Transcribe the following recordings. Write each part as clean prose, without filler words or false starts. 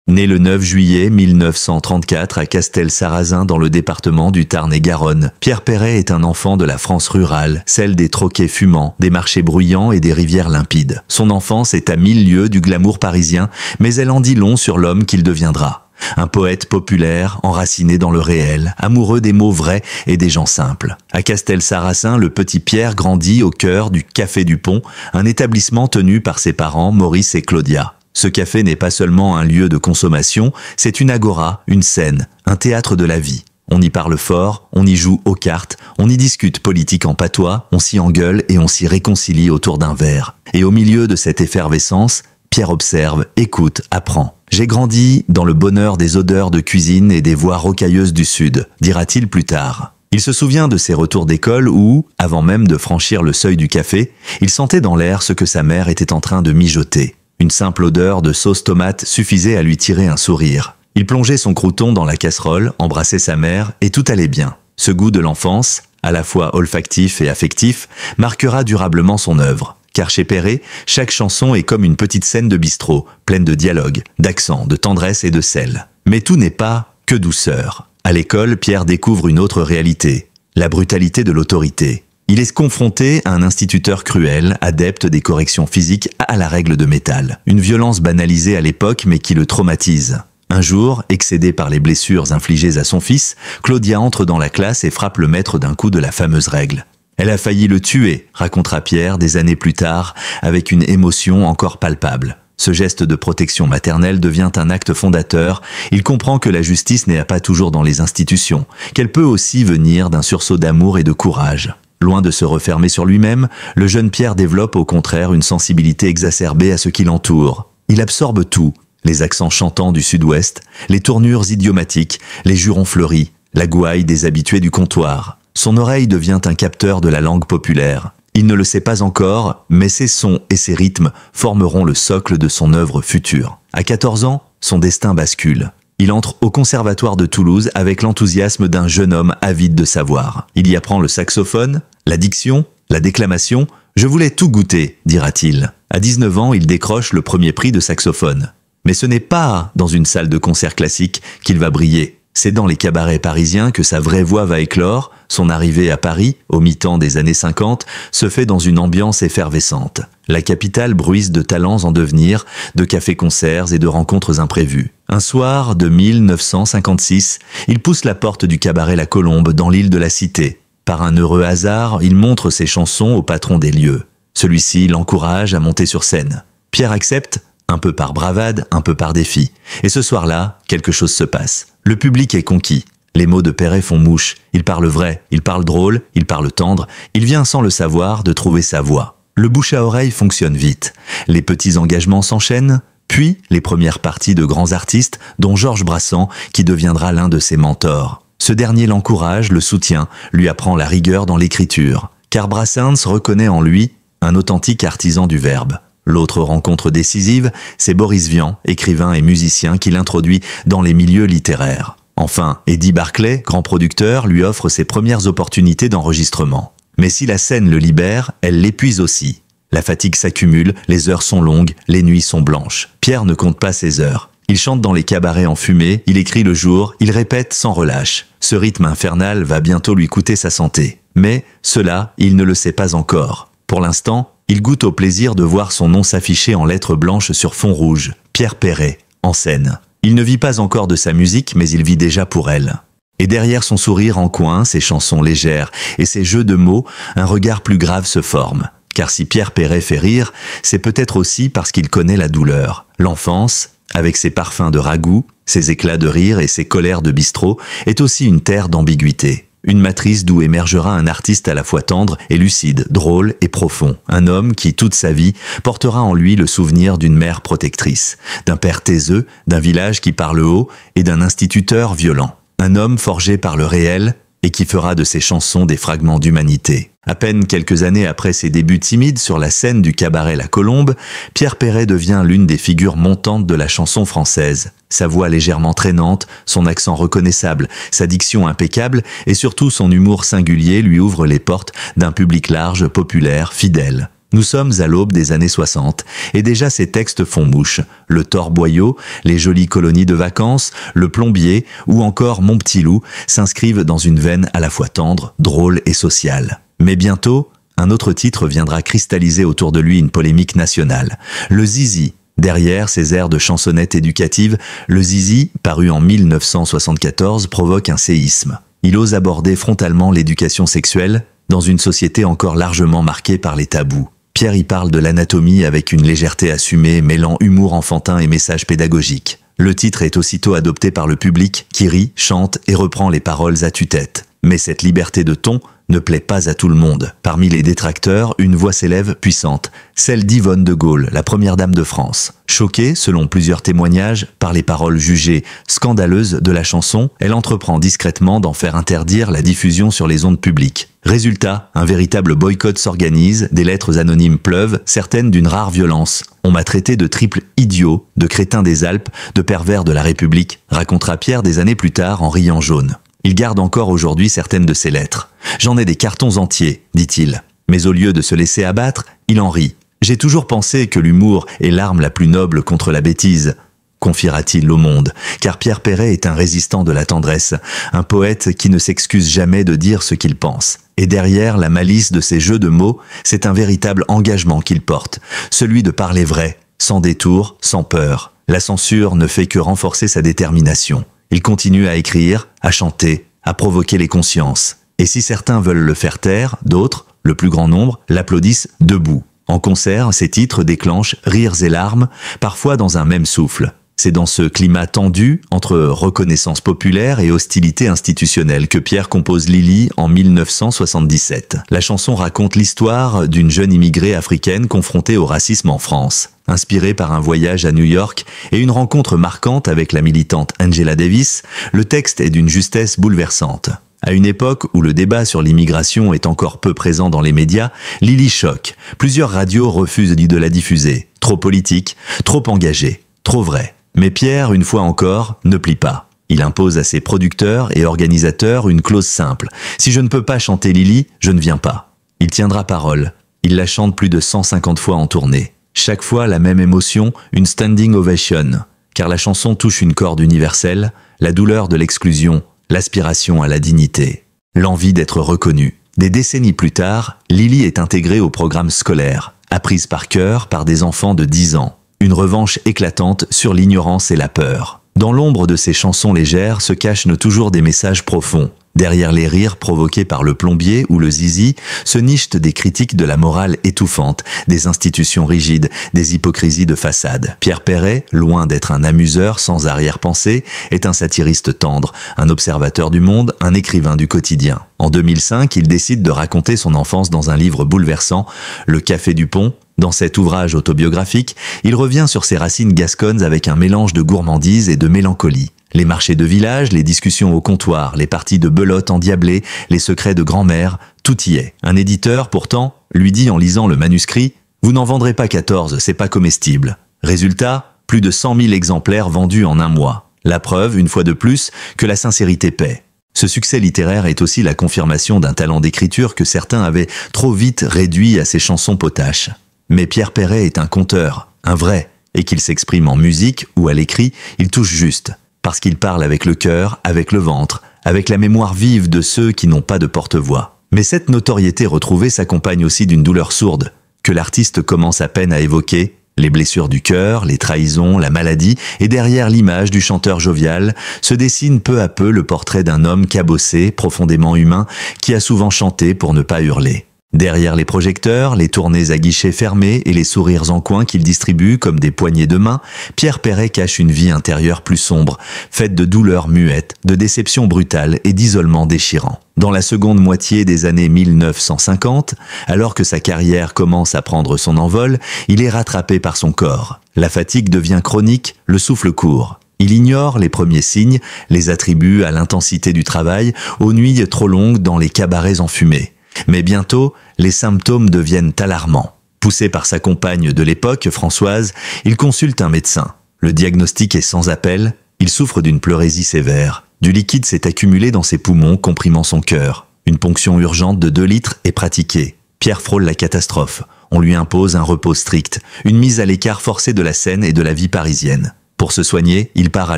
Né le 9 juillet 1934 à Castelsarrasin dans le département du Tarn-et-Garonne, Pierre Perret est un enfant de la France rurale, celle des troquets fumants, des marchés bruyants et des rivières limpides. Son enfance est à 1000 lieues du glamour parisien, mais elle en dit long sur l'homme qu'il deviendra. Un poète populaire, enraciné dans le réel, amoureux des mots vrais et des gens simples. À Castelsarrasin, le petit Pierre grandit au cœur du Café du Pont, un établissement tenu par ses parents Maurice et Claudia. Ce café n'est pas seulement un lieu de consommation, c'est une agora, une scène, un théâtre de la vie. On y parle fort, on y joue aux cartes, on y discute politique en patois, on s'y engueule et on s'y réconcilie autour d'un verre. Et au milieu de cette effervescence, Pierre observe, écoute, apprend. « J'ai grandi dans le bonheur des odeurs de cuisine et des voies rocailleuses du Sud », dira-t-il plus tard. Il se souvient de ses retours d'école où, avant même de franchir le seuil du café, il sentait dans l'air ce que sa mère était en train de mijoter. Une simple odeur de sauce tomate suffisait à lui tirer un sourire. Il plongeait son crouton dans la casserole, embrassait sa mère et tout allait bien. Ce goût de l'enfance, à la fois olfactif et affectif, marquera durablement son œuvre. Car chez Perret, chaque chanson est comme une petite scène de bistrot, pleine de dialogues, d'accents, de tendresse et de sel. Mais tout n'est pas que douceur. À l'école, Pierre découvre une autre réalité, la brutalité de l'autorité. Il est confronté à un instituteur cruel, adepte des corrections physiques à la règle de métal. Une violence banalisée à l'époque mais qui le traumatise. Un jour, excédée par les blessures infligées à son fils, Claudia entre dans la classe et frappe le maître d'un coup de la fameuse règle. Elle a failli le tuer, racontera Pierre des années plus tard, avec une émotion encore palpable. Ce geste de protection maternelle devient un acte fondateur. Il comprend que la justice n'est pas toujours dans les institutions, qu'elle peut aussi venir d'un sursaut d'amour et de courage. Loin de se refermer sur lui-même, le jeune Pierre développe au contraire une sensibilité exacerbée à ce qui l'entoure. Il absorbe tout, les accents chantants du sud-ouest, les tournures idiomatiques, les jurons fleuris, la gouaille des habitués du comptoir. Son oreille devient un capteur de la langue populaire. Il ne le sait pas encore, mais ses sons et ses rythmes formeront le socle de son œuvre future. À 14 ans, son destin bascule. Il entre au Conservatoire de Toulouse avec l'enthousiasme d'un jeune homme avide de savoir. Il y apprend le saxophone, la diction, la déclamation. « Je voulais tout goûter », dira-t-il. À 19 ans, il décroche le premier prix de saxophone. Mais ce n'est pas dans une salle de concert classique qu'il va briller. C'est dans les cabarets parisiens que sa vraie voix va éclore. Son arrivée à Paris, au mi-temps des années 50, se fait dans une ambiance effervescente. La capitale bruise de talents en devenir, de cafés-concerts et de rencontres imprévues. Un soir de 1956, il pousse la porte du cabaret La Colombe dans l'île de la Cité. Par un heureux hasard, il montre ses chansons au patron des lieux. Celui-ci l'encourage à monter sur scène. Pierre accepte, un peu par bravade, un peu par défi. Et ce soir-là, quelque chose se passe. Le public est conquis. Les mots de Perret font mouche. Il parle vrai, il parle drôle, il parle tendre. Il vient sans le savoir de trouver sa voix. Le bouche à oreille fonctionne vite. Les petits engagements s'enchaînent, puis les premières parties de grands artistes, dont Georges Brassens, qui deviendra l'un de ses mentors. Ce dernier l'encourage, le soutient, lui apprend la rigueur dans l'écriture. Car Brassens reconnaît en lui un authentique artisan du verbe. L'autre rencontre décisive, c'est Boris Vian, écrivain et musicien qui l'introduit dans les milieux littéraires. Enfin, Eddie Barclay, grand producteur, lui offre ses premières opportunités d'enregistrement. Mais si la scène le libère, elle l'épuise aussi. La fatigue s'accumule, les heures sont longues, les nuits sont blanches. Pierre ne compte pas ses heures. Il chante dans les cabarets enfumés, il écrit le jour, il répète sans relâche. Ce rythme infernal va bientôt lui coûter sa santé. Mais cela, il ne le sait pas encore. Pour l'instant, il goûte au plaisir de voir son nom s'afficher en lettres blanches sur fond rouge. Pierre Perret, en scène. Il ne vit pas encore de sa musique, mais il vit déjà pour elle. Et derrière son sourire en coin, ses chansons légères et ses jeux de mots, un regard plus grave se forme. Car si Pierre Perret fait rire, c'est peut-être aussi parce qu'il connaît la douleur. L'enfance, avec ses parfums de ragoût, ses éclats de rire et ses colères de bistrot, est aussi une terre d'ambiguïté. Une matrice d'où émergera un artiste à la fois tendre et lucide, drôle et profond. Un homme qui, toute sa vie, portera en lui le souvenir d'une mère protectrice, d'un père taiseux, d'un village qui parle haut et d'un instituteur violent. Un homme forgé par le réel et qui fera de ses chansons des fragments d'humanité. À peine quelques années après ses débuts timides sur la scène du cabaret La Colombe, Pierre Perret devient l'une des figures montantes de la chanson française. Sa voix légèrement traînante, son accent reconnaissable, sa diction impeccable et surtout son humour singulier lui ouvrent les portes d'un public large, populaire, fidèle. Nous sommes à l'aube des années 60, et déjà ces textes font mouche. Le torboyau, les jolies colonies de vacances, le plombier, ou encore Mon petit loup, s'inscrivent dans une veine à la fois tendre, drôle et sociale. Mais bientôt, un autre titre viendra cristalliser autour de lui une polémique nationale. Le zizi. Derrière ces airs de chansonnette éducative, le zizi, paru en 1974, provoque un séisme. Il ose aborder frontalement l'éducation sexuelle dans une société encore largement marquée par les tabous. Pierre y parle de l'anatomie avec une légèreté assumée, mêlant humour enfantin et message pédagogique. Le titre est aussitôt adopté par le public, qui rit, chante et reprend les paroles à tue-tête. Mais cette liberté de ton ne plaît pas à tout le monde. Parmi les détracteurs, une voix s'élève puissante, celle d'Yvonne de Gaulle, la première dame de France. Choquée, selon plusieurs témoignages, par les paroles jugées scandaleuses de la chanson, elle entreprend discrètement d'en faire interdire la diffusion sur les ondes publiques. Résultat, un véritable boycott s'organise, des lettres anonymes pleuvent, certaines d'une rare violence. On m'a traité de triple idiot, de crétin des Alpes, de pervers de la République, racontera Pierre des années plus tard en riant jaune. Il garde encore aujourd'hui certaines de ses lettres. J'en ai des cartons entiers, dit-il. Mais au lieu de se laisser abattre, il en rit. J'ai toujours pensé que l'humour est l'arme la plus noble contre la bêtise, confiera-t-il au Monde, car Pierre Perret est un résistant de la tendresse, un poète qui ne s'excuse jamais de dire ce qu'il pense. Et derrière la malice de ses jeux de mots, c'est un véritable engagement qu'il porte, celui de parler vrai, sans détour, sans peur. La censure ne fait que renforcer sa détermination. Il continue à écrire, à chanter, à provoquer les consciences. Et si certains veulent le faire taire, d'autres, le plus grand nombre, l'applaudissent debout. En concert, ces titres déclenchent rires et larmes, parfois dans un même souffle. C'est dans ce climat tendu, entre reconnaissance populaire et hostilité institutionnelle, que Pierre compose Lily en 1977. La chanson raconte l'histoire d'une jeune immigrée africaine confrontée au racisme en France. Inspiré par un voyage à New York et une rencontre marquante avec la militante Angela Davis, le texte est d'une justesse bouleversante. À une époque où le débat sur l'immigration est encore peu présent dans les médias, Lily choque. Plusieurs radios refusent de la diffuser. Trop politique, trop engagée, trop vrai. Mais Pierre, une fois encore, ne plie pas. Il impose à ses producteurs et organisateurs une clause simple. Si je ne peux pas chanter Lily, je ne viens pas. Il tiendra parole. Il la chante plus de 150 fois en tournée. Chaque fois la même émotion, une standing ovation. Car la chanson touche une corde universelle, la douleur de l'exclusion, l'aspiration à la dignité, l'envie d'être reconnue. Des décennies plus tard, Lily est intégrée au programme scolaire, apprise par cœur par des enfants de 10 ans. Une revanche éclatante sur l'ignorance et la peur. Dans l'ombre de ces chansons légères se cachent toujours des messages profonds. Derrière les rires provoqués par le plombier ou le zizi, se nichent des critiques de la morale étouffante, des institutions rigides, des hypocrisies de façade. Pierre Perret, loin d'être un amuseur sans arrière-pensée, est un satiriste tendre, un observateur du monde, un écrivain du quotidien. En 2005, il décide de raconter son enfance dans un livre bouleversant, Le Café du Pont. Dans cet ouvrage autobiographique, il revient sur ses racines gasconnes avec un mélange de gourmandise et de mélancolie. Les marchés de village, les discussions au comptoir, les parties de belote endiablées, les secrets de grand-mère, tout y est. Un éditeur, pourtant, lui dit en lisant le manuscrit « Vous n'en vendrez pas 14, c'est pas comestible ». Résultat, plus de 100 000 exemplaires vendus en un mois. La preuve, une fois de plus, que la sincérité paie. Ce succès littéraire est aussi la confirmation d'un talent d'écriture que certains avaient trop vite réduit à ses chansons potaches. Mais Pierre Perret est un conteur, un vrai, et qu'il s'exprime en musique ou à l'écrit, il touche juste. Parce qu'il parle avec le cœur, avec le ventre, avec la mémoire vive de ceux qui n'ont pas de porte-voix. Mais cette notoriété retrouvée s'accompagne aussi d'une douleur sourde, que l'artiste commence à peine à évoquer, les blessures du cœur, les trahisons, la maladie, et derrière l'image du chanteur jovial, se dessine peu à peu le portrait d'un homme cabossé, profondément humain, qui a souvent chanté pour ne pas hurler. Derrière les projecteurs, les tournées à guichets fermés et les sourires en coin qu'il distribue comme des poignées de main, Pierre Perret cache une vie intérieure plus sombre, faite de douleurs muettes, de déceptions brutales et d'isolement déchirant. Dans la seconde moitié des années 1950, alors que sa carrière commence à prendre son envol, il est rattrapé par son corps. La fatigue devient chronique, le souffle court. Il ignore les premiers signes, les attribue à l'intensité du travail, aux nuits trop longues dans les cabarets enfumés. Mais bientôt, les symptômes deviennent alarmants. Poussé par sa compagne de l'époque, Françoise, il consulte un médecin. Le diagnostic est sans appel, il souffre d'une pleurésie sévère. Du liquide s'est accumulé dans ses poumons, comprimant son cœur. Une ponction urgente de 2 litres est pratiquée. Pierre frôle la catastrophe. on lui impose un repos strict, une mise à l'écart forcée de la scène et de la vie parisienne. Pour se soigner, il part à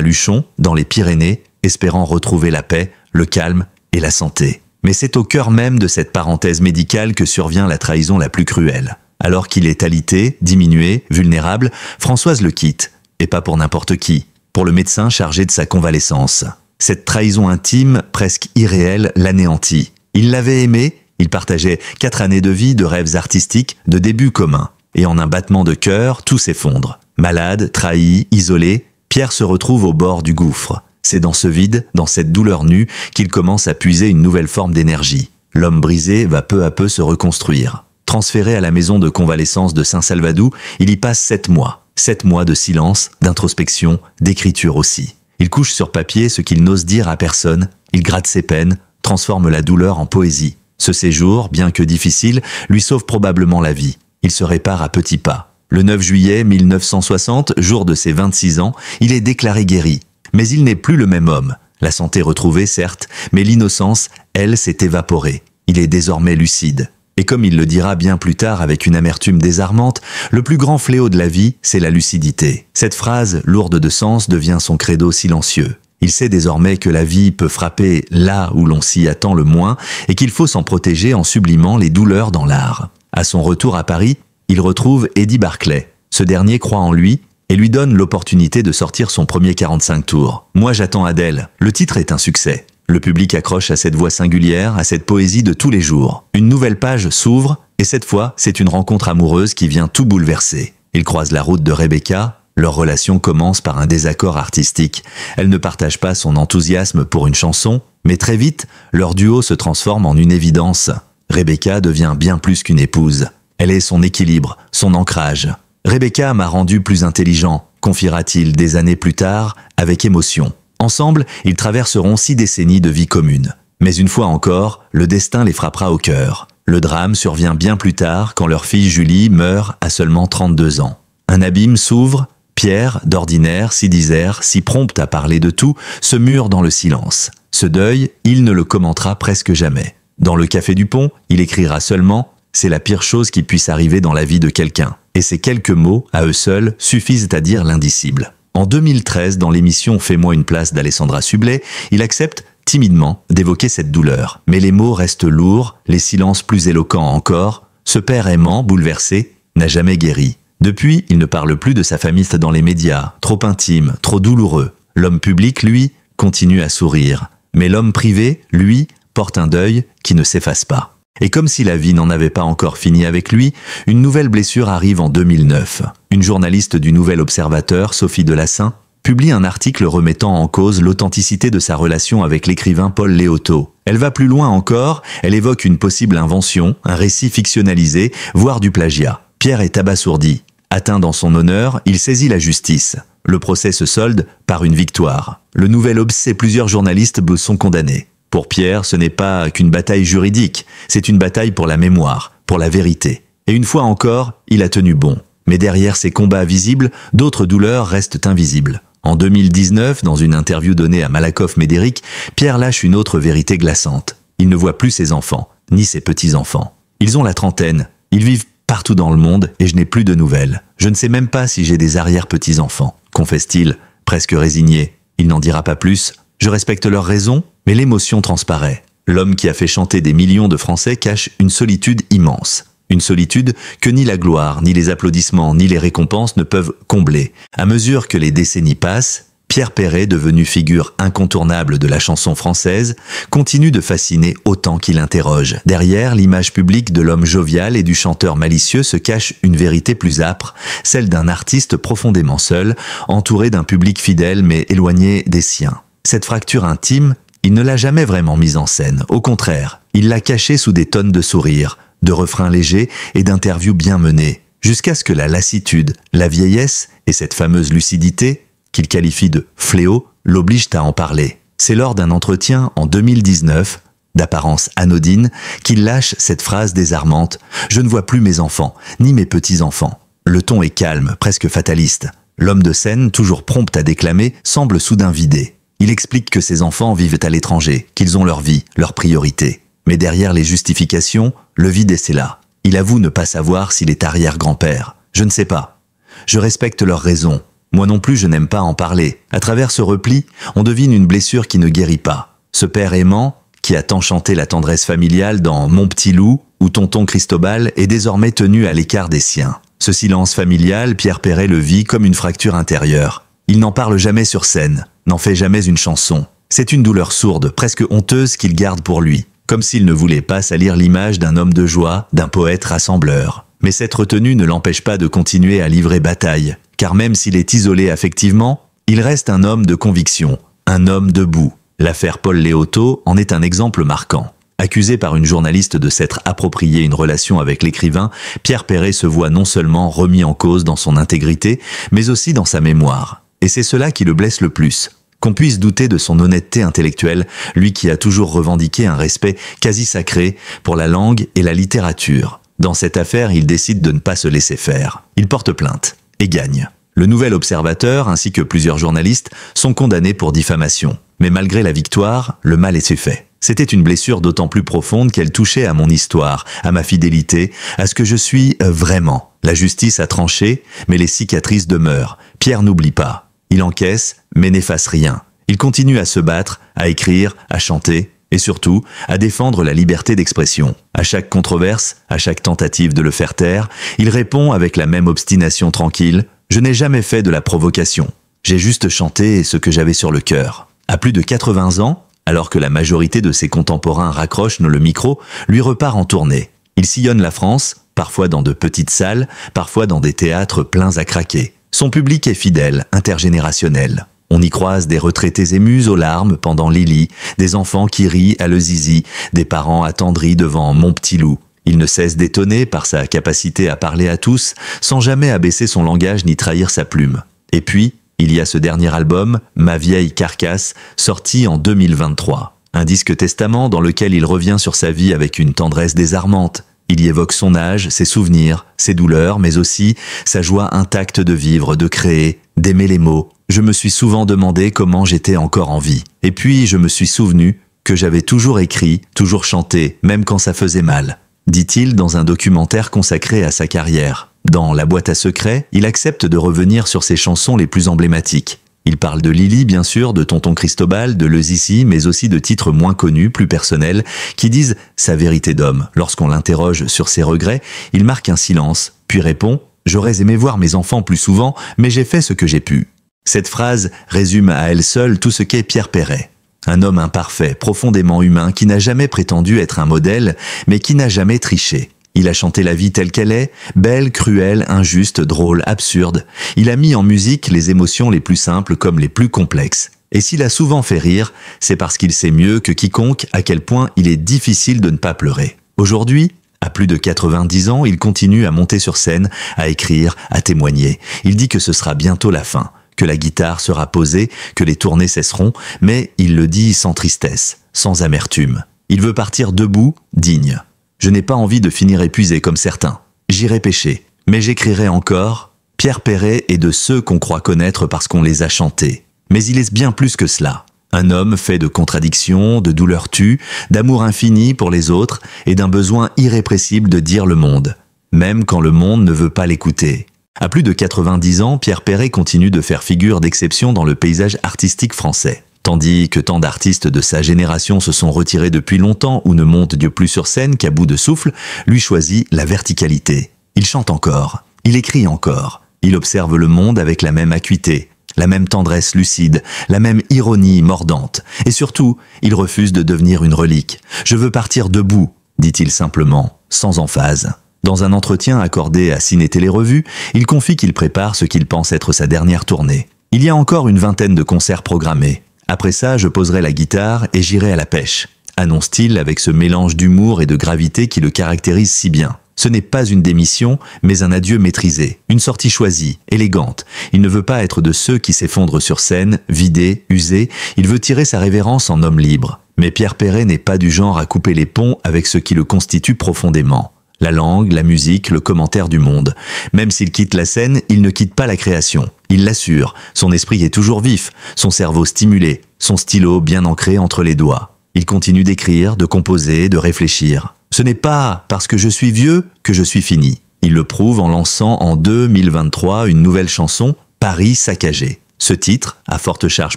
Luchon, dans les Pyrénées, espérant retrouver la paix, le calme et la santé. Mais c'est au cœur même de cette parenthèse médicale que survient la trahison la plus cruelle. Alors qu'il est alité, diminué, vulnérable, Françoise le quitte. Et pas pour n'importe qui, pour le médecin chargé de sa convalescence. Cette trahison intime, presque irréelle, l'anéantit. Il l'avait aimé, il partageait 4 années de vie, de rêves artistiques, de débuts communs. Et en un battement de cœur, tout s'effondre. Malade, trahi, isolé, Pierre se retrouve au bord du gouffre. C'est dans ce vide, dans cette douleur nue, qu'il commence à puiser une nouvelle forme d'énergie. L'homme brisé va peu à peu se reconstruire. Transféré à la maison de convalescence de Saint-Salvadou, il y passe 7 mois. 7 mois de silence, d'introspection, d'écriture aussi. Il couche sur papier ce qu'il n'ose dire à personne, il gratte ses peines, transforme la douleur en poésie. Ce séjour, bien que difficile, lui sauve probablement la vie. Il se répare à petits pas. Le 9 juillet 1960, jour de ses 26 ans, il est déclaré guéri. Mais il n'est plus le même homme. La santé retrouvée, certes, mais l'innocence, elle, s'est évaporée. Il est désormais lucide. Et comme il le dira bien plus tard avec une amertume désarmante, le plus grand fléau de la vie, c'est la lucidité. Cette phrase, lourde de sens, devient son credo silencieux. Il sait désormais que la vie peut frapper là où l'on s'y attend le moins et qu'il faut s'en protéger en sublimant les douleurs dans l'art. À son retour à Paris, il retrouve Eddie Barclay. Ce dernier croit en lui et lui donne l'opportunité de sortir son premier 45 tours. « Moi j'attends Adèle ». Le titre est un succès. Le public accroche à cette voix singulière, à cette poésie de tous les jours. Une nouvelle page s'ouvre, et cette fois, c'est une rencontre amoureuse qui vient tout bouleverser. Ils croisent la route de Rebecca, leur relation commence par un désaccord artistique. Elle ne partage pas son enthousiasme pour une chanson, mais très vite, leur duo se transforme en une évidence. Rebecca devient bien plus qu'une épouse. Elle est son équilibre, son ancrage. « Rebecca m'a rendu plus intelligent », confiera-t-il des années plus tard, avec émotion. Ensemble, ils traverseront 6 décennies de vie commune. Mais une fois encore, le destin les frappera au cœur. Le drame survient bien plus tard quand leur fille Julie meurt à seulement 32 ans. Un abîme s'ouvre, Pierre, d'ordinaire, si disert, si prompt à parler de tout, se mure dans le silence. Ce deuil, il ne le commentera presque jamais. Dans le Café du Pont, il écrira seulement « C'est la pire chose qui puisse arriver dans la vie de quelqu'un ». Et ces quelques mots, à eux seuls, suffisent à dire l'indicible. En 2013, dans l'émission Fais-moi une place d'Alessandra Sublet, il accepte timidement d'évoquer cette douleur. Mais les mots restent lourds, les silences plus éloquents encore. Ce père aimant, bouleversé, n'a jamais guéri. Depuis, il ne parle plus de sa famille dans les médias, trop intime, trop douloureux. L'homme public, lui, continue à sourire. Mais l'homme privé, lui, porte un deuil qui ne s'efface pas. Et comme si la vie n'en avait pas encore fini avec lui, une nouvelle blessure arrive en 2009. Une journaliste du Nouvel Observateur, Sophie Delassin, publie un article remettant en cause l'authenticité de sa relation avec l'écrivain Paul Léoto. Elle va plus loin encore, elle évoque une possible invention, un récit fictionnalisé, voire du plagiat. Pierre est abasourdi. Atteint dans son honneur, il saisit la justice. Le procès se solde par une victoire. Le Nouvel Obs et plusieurs journalistes sont condamnés. Pour Pierre, ce n'est pas qu'une bataille juridique, c'est une bataille pour la mémoire, pour la vérité. Et une fois encore, il a tenu bon. Mais derrière ces combats visibles, d'autres douleurs restent invisibles. En 2019, dans une interview donnée à Malakoff Médéric, Pierre lâche une autre vérité glaçante. Il ne voit plus ses enfants, ni ses petits-enfants. Ils ont la trentaine, ils vivent partout dans le monde et je n'ai plus de nouvelles. Je ne sais même pas si j'ai des arrière-petits-enfants, confesse-t-il, presque résigné. Il n'en dira pas plus. Je respecte leurs raisons, mais l'émotion transparaît. L'homme qui a fait chanter des millions de Français cache une solitude immense. Une solitude que ni la gloire, ni les applaudissements, ni les récompenses ne peuvent combler. À mesure que les décennies passent, Pierre Perret, devenu figure incontournable de la chanson française, continue de fasciner autant qu'il interroge. Derrière l'image publique de l'homme jovial et du chanteur malicieux se cache une vérité plus âpre, celle d'un artiste profondément seul, entouré d'un public fidèle mais éloigné des siens. Cette fracture intime, il ne l'a jamais vraiment mise en scène. Au contraire, il l'a cachée sous des tonnes de sourires, de refrains légers et d'interviews bien menées, jusqu'à ce que la lassitude, la vieillesse et cette fameuse lucidité, qu'il qualifie de fléau, l'obligent à en parler. C'est lors d'un entretien en 2019, d'apparence anodine, qu'il lâche cette phrase désarmante « Je ne vois plus mes enfants, ni mes petits-enfants ». Le ton est calme, presque fataliste. L'homme de scène, toujours prompt à déclamer, semble soudain vidé. Il explique que ses enfants vivent à l'étranger, qu'ils ont leur vie, leurs priorités. Mais derrière les justifications, le vide est là. Il avoue ne pas savoir s'il est arrière-grand-père. Je ne sais pas. Je respecte leurs raisons. Moi non plus, je n'aime pas en parler. À travers ce repli, on devine une blessure qui ne guérit pas. Ce père aimant, qui a tant chanté la tendresse familiale dans Mon petit loup ou Tonton Cristobal, est désormais tenu à l'écart des siens. Ce silence familial, Pierre Perret le vit comme une fracture intérieure. Il n'en parle jamais sur scène, n'en fait jamais une chanson. C'est une douleur sourde, presque honteuse qu'il garde pour lui, comme s'il ne voulait pas salir l'image d'un homme de joie, d'un poète rassembleur. Mais cette retenue ne l'empêche pas de continuer à livrer bataille, car même s'il est isolé affectivement, il reste un homme de conviction, un homme debout. L'affaire Paul Léoto en est un exemple marquant. Accusé par une journaliste de s'être approprié une relation avec l'écrivain, Pierre Perret se voit non seulement remis en cause dans son intégrité, mais aussi dans sa mémoire. Et c'est cela qui le blesse le plus. Qu'on puisse douter de son honnêteté intellectuelle, lui qui a toujours revendiqué un respect quasi sacré pour la langue et la littérature. Dans cette affaire, il décide de ne pas se laisser faire. Il porte plainte et gagne. Le Nouvel Observateur ainsi que plusieurs journalistes sont condamnés pour diffamation. Mais malgré la victoire, le mal est fait. C'était une blessure d'autant plus profonde qu'elle touchait à mon histoire, à ma fidélité, à ce que je suis vraiment. La justice a tranché, mais les cicatrices demeurent. Pierre n'oublie pas. Il encaisse, mais n'efface rien. Il continue à se battre, à écrire, à chanter, et surtout, à défendre la liberté d'expression. À chaque controverse, à chaque tentative de le faire taire, il répond avec la même obstination tranquille « Je n'ai jamais fait de la provocation. J'ai juste chanté ce que j'avais sur le cœur. » À plus de 80 ans, alors que la majorité de ses contemporains raccrochent le micro, lui repart en tournée. Il sillonne la France, parfois dans de petites salles, parfois dans des théâtres pleins à craquer. Son public est fidèle, intergénérationnel. On y croise des retraités émus aux larmes pendant Lily, des enfants qui rient à le zizi, des parents attendris devant Mon petit loup. Il ne cesse d'étonner par sa capacité à parler à tous, sans jamais abaisser son langage ni trahir sa plume. Et puis, il y a ce dernier album, Ma vieille carcasse, sorti en 2023. Un disque testament dans lequel il revient sur sa vie avec une tendresse désarmante. Il y évoque son âge, ses souvenirs, ses douleurs, mais aussi sa joie intacte de vivre, de créer, d'aimer les mots. Je me suis souvent demandé comment j'étais encore en vie. Et puis je me suis souvenu que j'avais toujours écrit, toujours chanté, même quand ça faisait mal. Dit-il dans un documentaire consacré à sa carrière. Dans La boîte à secrets, il accepte de revenir sur ses chansons les plus emblématiques. Il parle de Lily, bien sûr, de Tonton Cristobal, de Le Zizi, mais aussi de titres moins connus, plus personnels, qui disent sa vérité d'homme. Lorsqu'on l'interroge sur ses regrets, il marque un silence, puis répond « J'aurais aimé voir mes enfants plus souvent, mais j'ai fait ce que j'ai pu ». Cette phrase résume à elle seule tout ce qu'est Pierre Perret. Un homme imparfait, profondément humain, qui n'a jamais prétendu être un modèle, mais qui n'a jamais triché. Il a chanté la vie telle qu'elle est, belle, cruelle, injuste, drôle, absurde. Il a mis en musique les émotions les plus simples comme les plus complexes. Et s'il a souvent fait rire, c'est parce qu'il sait mieux que quiconque à quel point il est difficile de ne pas pleurer. Aujourd'hui, à plus de 90 ans, il continue à monter sur scène, à écrire, à témoigner. Il dit que ce sera bientôt la fin, que la guitare sera posée, que les tournées cesseront, mais il le dit sans tristesse, sans amertume. Il veut partir debout, digne. Je n'ai pas envie de finir épuisé comme certains. J'irai pêcher, mais j'écrirai encore. Pierre Perret est de ceux qu'on croit connaître parce qu'on les a chantés. Mais il est bien plus que cela. Un homme fait de contradictions, de douleurs tues, d'amour infini pour les autres et d'un besoin irrépressible de dire le monde, même quand le monde ne veut pas l'écouter. À plus de 90 ans, Pierre Perret continue de faire figure d'exception dans le paysage artistique français. Tandis que tant d'artistes de sa génération se sont retirés depuis longtemps ou ne montent plus sur scène qu'à bout de souffle, lui choisit la verticalité. Il chante encore, il écrit encore, il observe le monde avec la même acuité, la même tendresse lucide, la même ironie mordante. Et surtout, il refuse de devenir une relique. « Je veux partir debout », dit-il simplement, sans emphase. Dans un entretien accordé à Ciné Télé Revue, il confie qu'il prépare ce qu'il pense être sa dernière tournée. Il y a encore une vingtaine de concerts programmés. Après ça, je poserai la guitare et j'irai à la pêche, annonce-t-il avec ce mélange d'humour et de gravité qui le caractérise si bien. Ce n'est pas une démission, mais un adieu maîtrisé, une sortie choisie, élégante. Il ne veut pas être de ceux qui s'effondrent sur scène, vidés, usés, il veut tirer sa révérence en homme libre. Mais Pierre Perret n'est pas du genre à couper les ponts avec ce qui le constitue profondément. La langue, la musique, le commentaire du monde. Même s'il quitte la scène, il ne quitte pas la création. Il l'assure, son esprit est toujours vif, son cerveau stimulé, son stylo bien ancré entre les doigts. Il continue d'écrire, de composer, de réfléchir. Ce n'est pas parce que je suis vieux que je suis fini. Il le prouve en lançant en 2023 une nouvelle chanson, Paris saccagé. Ce titre, à forte charge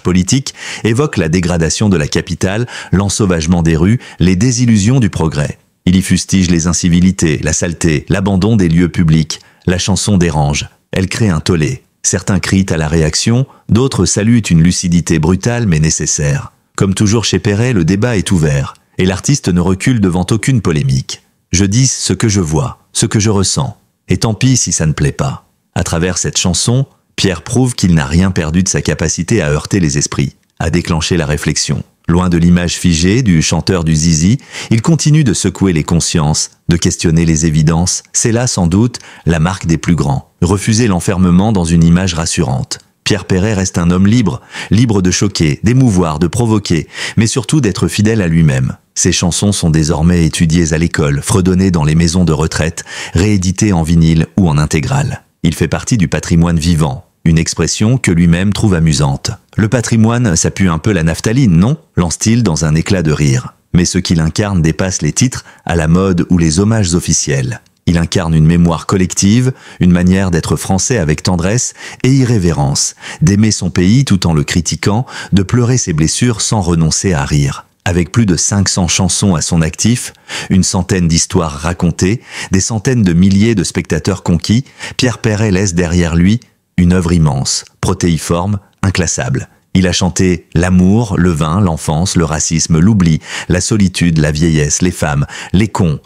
politique, évoque la dégradation de la capitale, l'ensauvagement des rues, les désillusions du progrès. Il y fustige les incivilités, la saleté, l'abandon des lieux publics. La chanson dérange. Elle crée un tollé. Certains crient à la réaction, d'autres saluent une lucidité brutale mais nécessaire. Comme toujours chez Perret, le débat est ouvert, et l'artiste ne recule devant aucune polémique. Je dis ce que je vois, ce que je ressens, et tant pis si ça ne plaît pas. À travers cette chanson, Pierre prouve qu'il n'a rien perdu de sa capacité à heurter les esprits, à déclencher la réflexion. Loin de l'image figée du chanteur du zizi, il continue de secouer les consciences, de questionner les évidences. C'est là, sans doute, la marque des plus grands. Refuser l'enfermement dans une image rassurante. Pierre Perret reste un homme libre, libre de choquer, d'émouvoir, de provoquer, mais surtout d'être fidèle à lui-même. Ses chansons sont désormais étudiées à l'école, fredonnées dans les maisons de retraite, rééditées en vinyle ou en intégrale. Il fait partie du patrimoine vivant, une expression que lui-même trouve amusante. Le patrimoine, ça pue un peu la naphtaline, non ? Lance-t-il dans un éclat de rire. Mais ce qu'il incarne dépasse les titres, à la mode ou les hommages officiels. Il incarne une mémoire collective, une manière d'être français avec tendresse et irrévérence, d'aimer son pays tout en le critiquant, de pleurer ses blessures sans renoncer à rire. Avec plus de 500 chansons à son actif, une centaine d'histoires racontées, des centaines de milliers de spectateurs conquis, Pierre Perret laisse derrière lui une œuvre immense, protéiforme, inclassable. Il a chanté l'amour, le vin, l'enfance, le racisme, l'oubli, la solitude, la vieillesse, les femmes, les cons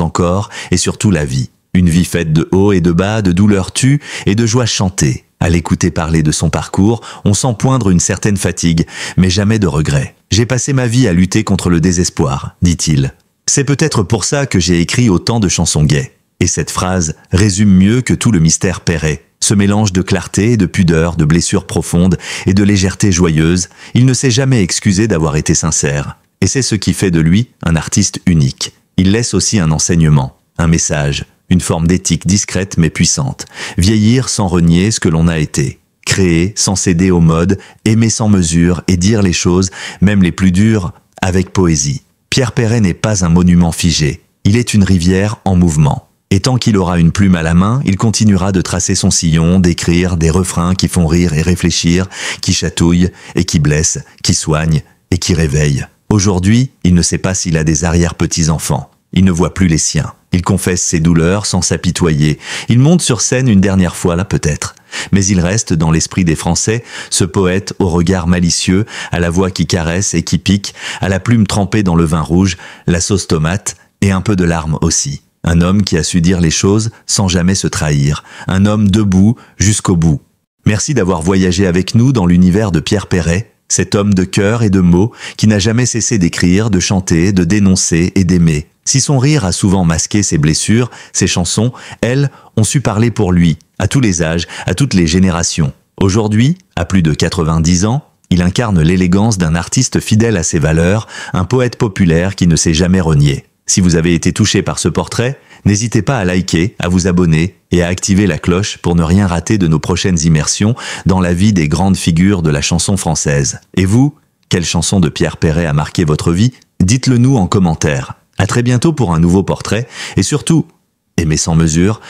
encore, et surtout la vie. Une vie faite de hauts et de bas, de douleurs tues et de joie chantée. À l'écouter parler de son parcours, on sent poindre une certaine fatigue, mais jamais de regret. « J'ai passé ma vie à lutter contre le désespoir », dit-il. C'est peut-être pour ça que j'ai écrit autant de chansons gaies. Et cette phrase résume mieux que tout le mystère Perret. Ce mélange de clarté et de pudeur, de blessures profondes et de légèreté joyeuse, il ne s'est jamais excusé d'avoir été sincère. Et c'est ce qui fait de lui un artiste unique. Il laisse aussi un enseignement, un message, une forme d'éthique discrète mais puissante. Vieillir sans renier ce que l'on a été. Créer sans céder aux modes, aimer sans mesure et dire les choses, même les plus dures, avec poésie. Pierre Perret n'est pas un monument figé. Il est une rivière en mouvement. Et tant qu'il aura une plume à la main, il continuera de tracer son sillon, d'écrire des refrains qui font rire et réfléchir, qui chatouillent et qui blessent, qui soignent et qui réveillent. Aujourd'hui, il ne sait pas s'il a des arrière-petits-enfants. Il ne voit plus les siens. Il confesse ses douleurs sans s'apitoyer. Il monte sur scène une dernière fois, là peut-être. Mais il reste dans l'esprit des Français, ce poète au regard malicieux, à la voix qui caresse et qui pique, à la plume trempée dans le vin rouge, la sauce tomate et un peu de larmes aussi. Un homme qui a su dire les choses sans jamais se trahir. Un homme debout jusqu'au bout. Merci d'avoir voyagé avec nous dans l'univers de Pierre Perret, cet homme de cœur et de mots qui n'a jamais cessé d'écrire, de chanter, de dénoncer et d'aimer. Si son rire a souvent masqué ses blessures, ses chansons, elles, ont su parler pour lui, à tous les âges, à toutes les générations. Aujourd'hui, à plus de 90 ans, il incarne l'élégance d'un artiste fidèle à ses valeurs, un poète populaire qui ne s'est jamais renié. Si vous avez été touché par ce portrait, n'hésitez pas à liker, à vous abonner et à activer la cloche pour ne rien rater de nos prochaines immersions dans la vie des grandes figures de la chanson française. Et vous, quelle chanson de Pierre Perret a marqué votre vie? Dites-le nous en commentaire. À très bientôt pour un nouveau portrait et surtout, aimez sans mesure.